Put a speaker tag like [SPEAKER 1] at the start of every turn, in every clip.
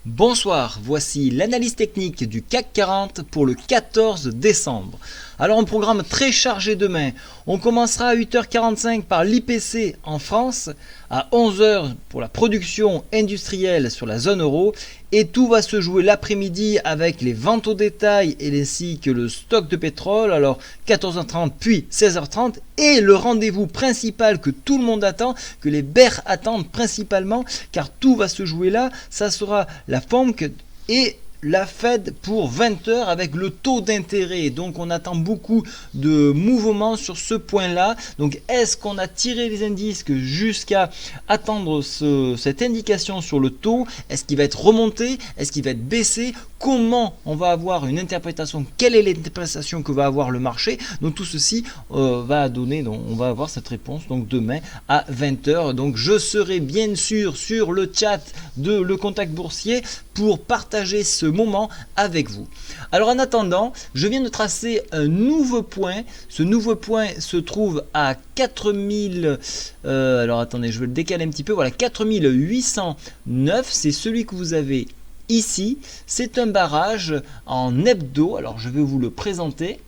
[SPEAKER 1] Bonsoir, voici l'analyse technique du CAC 40 pour le 14 décembre. Alors un programme très chargé demain. On commencera à 8h45 par l'IPC en France, à 11h pour la production industrielle sur la zone euro et tout va se jouer l'après-midi avec les ventes au détail et ainsi que le stock de pétrole. Alors 14h30 puis 16h30 et le rendez-vous principal que tout le monde attend, que les bears attendent principalement car tout va se jouer là, ça sera la FOMC et la Fed pour 20h avec le taux d'intérêt. Donc on attend beaucoup de mouvements sur ce point là. Donc est-ce qu'on a tiré les indices jusqu'à attendre cette indication sur le taux? Est-ce qu'il va être remonté? Est-ce qu'il va être baissé? Comment on va avoir une interprétation? Quelle est l'interprétation que va avoir le marché? Donc tout ceci va donner, donc on va avoir cette réponse donc demain à 20h. Donc je serai bien sûr sur le chat de Le Contact Boursier pour partager ce moment avec vous. Alors en attendant, je viens de tracer un nouveau point. Ce nouveau point se trouve à 4000. Alors attendez, je vais le décaler un petit peu. Voilà, 4809. C'est celui que vous avez ici. C'est un barrage en hebdo. Alors je vais vous le présenter.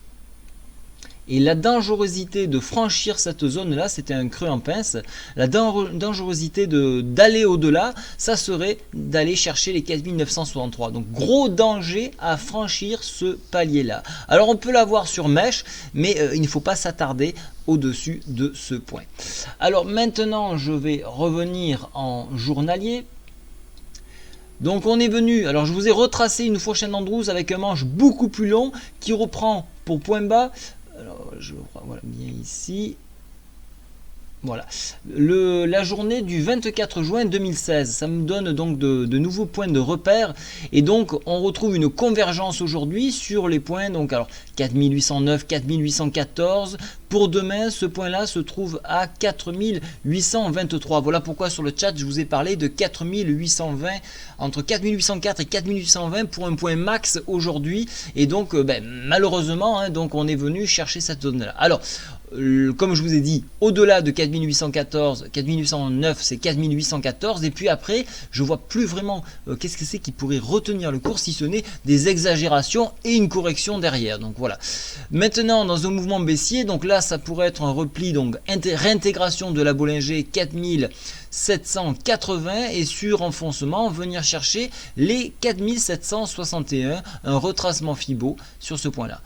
[SPEAKER 1] Et la dangerosité de franchir cette zone-là, c'était un creux en pince. La dangerosité d'aller au-delà, ça serait d'aller chercher les 4963. Donc gros danger à franchir ce palier-là. Alors on peut l'avoir sur mèche, mais il ne faut pas s'attarder au-dessus de ce point. Alors maintenant, je vais revenir en journalier. Donc on est venu, alors je vous ai retracé une fourchette Andrews avec un manche beaucoup plus long qui reprend pour point bas. Alors, je crois, voilà, bien ici. Voilà, la journée du 24 juin 2016, ça me donne donc de nouveaux points de repère et donc on retrouve une convergence aujourd'hui sur les points, donc alors 4809, 4814, pour demain ce point là se trouve à 4823, voilà pourquoi sur le chat je vous ai parlé de 4820, entre 4804 et 4820 pour un point max aujourd'hui et donc malheureusement hein, donc on est venu chercher cette zone là. Alors comme je vous ai dit, au-delà de 4814, 4809 c'est 4814 et puis après je vois plus vraiment qu'est-ce que c'est qui pourrait retenir le cours si ce n'est des exagérations et une correction derrière. Donc voilà. Maintenant dans un mouvement baissier, donc là ça pourrait être un repli, donc réintégration de la Bollinger 4780 et sur renfoncement venir chercher les 4761, un retracement Fibo sur ce point là.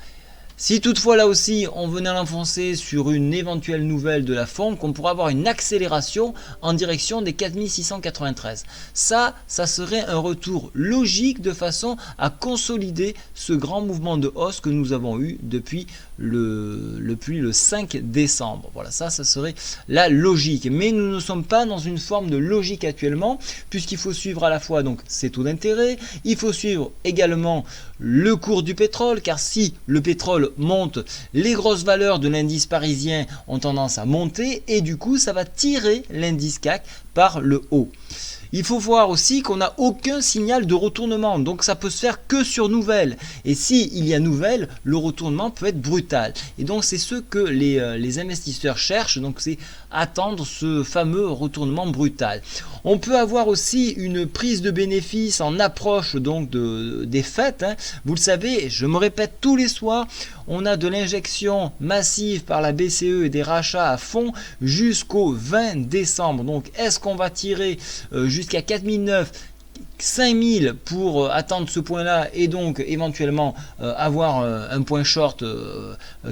[SPEAKER 1] Si toutefois là aussi on venait à l'enfoncer sur une éventuelle nouvelle de la FOMC, on pourrait avoir une accélération en direction des 4693. Ça serait un retour logique de façon à consolider ce grand mouvement de hausse que nous avons eu depuis le 5 décembre. Voilà, ça serait la logique. Mais nous ne sommes pas dans une forme de logique actuellement, puisqu'il faut suivre à la fois donc ces taux d'intérêt, il faut suivre également le cours du pétrole, car si le pétrole monte, les grosses valeurs de l'indice parisien ont tendance à monter et du coup ça va tirer l'indice CAC par le haut. Il faut voir aussi qu'on n'a aucun signal de retournement, donc ça peut se faire que sur nouvelle. Et s'il y a nouvelle, le retournement peut être brutal. Et donc c'est ce que les investisseurs cherchent, donc c'est attendre ce fameux retournement brutal. On peut avoir aussi une prise de bénéfice en approche donc des fêtes. Hein. Vous le savez, je me répète tous les soirs, on a de l'injection massive par la BCE et des rachats à fond jusqu'au 20 décembre. Donc est-ce qu'on va tirer jusqu'à 4009, 5000 pour attendre ce point là et donc éventuellement avoir un point short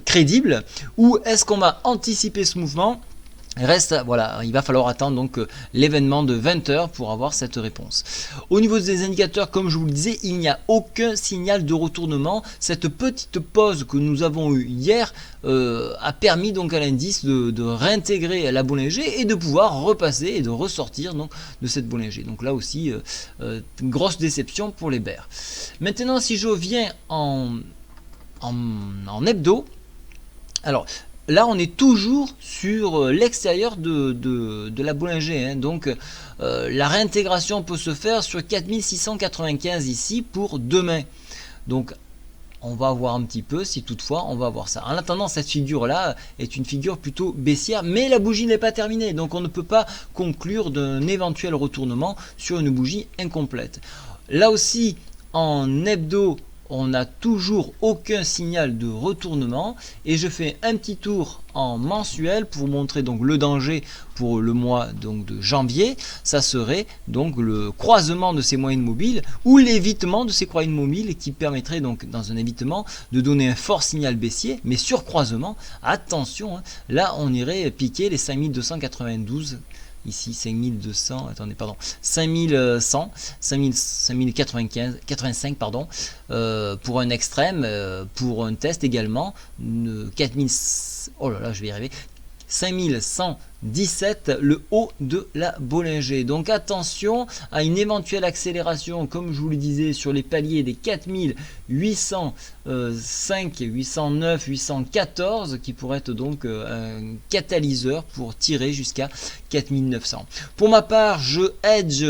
[SPEAKER 1] crédible, ou est-ce qu'on va anticiper ce mouvement? Reste, voilà, il va falloir attendre donc l'événement de 20h pour avoir cette réponse. Au niveau des indicateurs, comme je vous le disais, il n'y a aucun signal de retournement. Cette petite pause que nous avons eue hier a permis donc à l'indice de réintégrer la Bollinger et de pouvoir repasser et de ressortir donc de cette Bollinger. Donc là aussi, une grosse déception pour les bears. Maintenant, si je viens en hebdo, alors là on est toujours sur l'extérieur de la Bollinger, hein. Donc la réintégration peut se faire sur 4695 ici pour demain. Donc on va voir un petit peu si toutefois on va voir ça. En attendant, cette figure là est une figure plutôt baissière, mais la bougie n'est pas terminée, donc on ne peut pas conclure d'un éventuel retournement sur une bougie incomplète. Là aussi, en hebdo, on n'a toujours aucun signal de retournement et je fais un petit tour en mensuel pour vous montrer donc le danger pour le mois donc de janvier. Ça serait donc le croisement de ces moyennes mobiles ou l'évitement de ces moyennes mobiles qui permettrait donc dans un évitement de donner un fort signal baissier, mais sur croisement, attention, hein, là on irait piquer les 5292. Ici 5200, attendez, pardon, 5100, 5095, 85, pardon, pour un extrême, pour un test également, 4000, oh là là, je vais y arriver, 5117, le haut de la Bollinger. Donc attention à une éventuelle accélération, comme je vous le disais, sur les paliers des 4805, 809, 814, qui pourrait être donc un catalyseur pour tirer jusqu'à 4900. Pour ma part, je hedge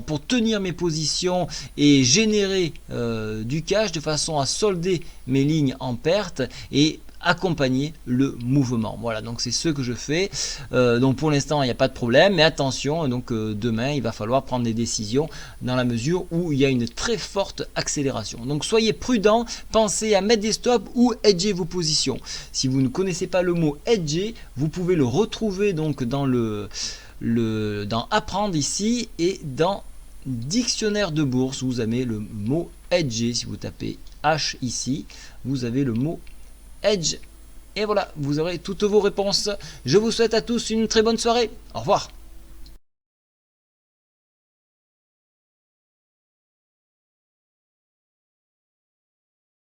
[SPEAKER 1] pour tenir mes positions et générer du cash de façon à solder mes lignes en perte et accompagner le mouvement. Voilà, donc c'est ce que je fais. Donc pour l'instant, il n'y a pas de problème, mais attention, donc demain, il va falloir prendre des décisions dans la mesure où il y a une très forte accélération. Donc soyez prudents, pensez à mettre des stops ou hedger vos positions. Si vous ne connaissez pas le mot hedger, vous pouvez le retrouver donc dans dans apprendre ici et dans dictionnaire de bourse, vous avez le mot hedger. Si vous tapez H ici, vous avez le mot hedge. Et voilà, vous aurez toutes vos réponses. Je vous souhaite à tous une très bonne soirée. Au revoir.